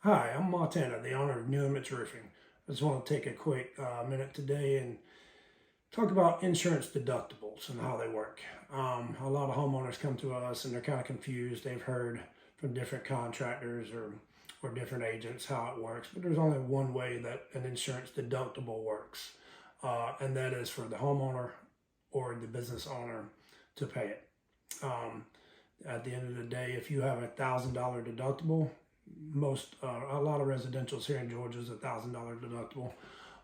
Hi, I'm Montana, the owner of New Image Roofing. I just want to take a quick minute today and talk about insurance deductibles and how they work. A lot of homeowners come to us and they're kind of confused. They've heard from different contractors or different agents how it works, but there's only one way that an insurance deductible works, and that is for the homeowner or the business owner to pay it. Um, at the end of the day, if you have $1,000 deductible, a lot of residentials here in Georgia is $1,000 deductible.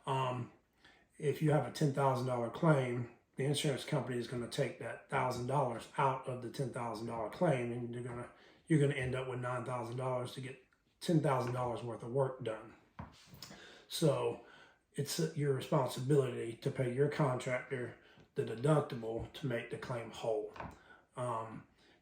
Um, if you have a $10,000 claim, the insurance company is going to take that $1,000 out of the $10,000 claim, and you're gonna end up with $9,000 to get $10,000 worth of work done. So it's your responsibility to pay your contractor the deductible to make the claim whole.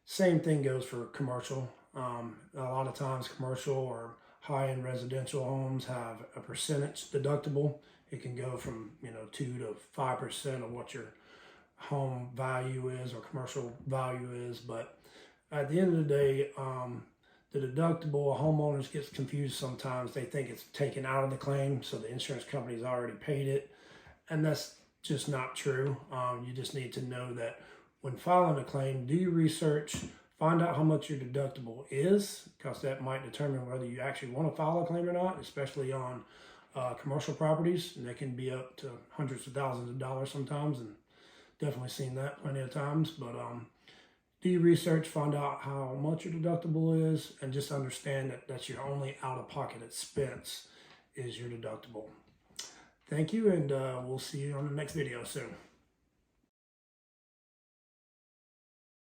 Same thing goes for commercial. A lot of times commercial or high-end residential homes have a percentage deductible. It can go from 2 to 5% of what your home value is or commercial value is. But at the end of the day, the deductible, homeowners gets confused sometimes. They think it's taken out of the claim, so the insurance company's already paid it, and that's just not true. You just need to know that when filing a claim, do your research, find out how much your deductible is, because that might determine whether you actually want to file a claim or not, especially on commercial properties. And they can be up to hundreds of thousands of dollars sometimes, and definitely seen that plenty of times. But do your research, find out how much your deductible is, and just understand that that's your only out-of-pocket expense is your deductible. Thank you, and we'll see you on the next video soon.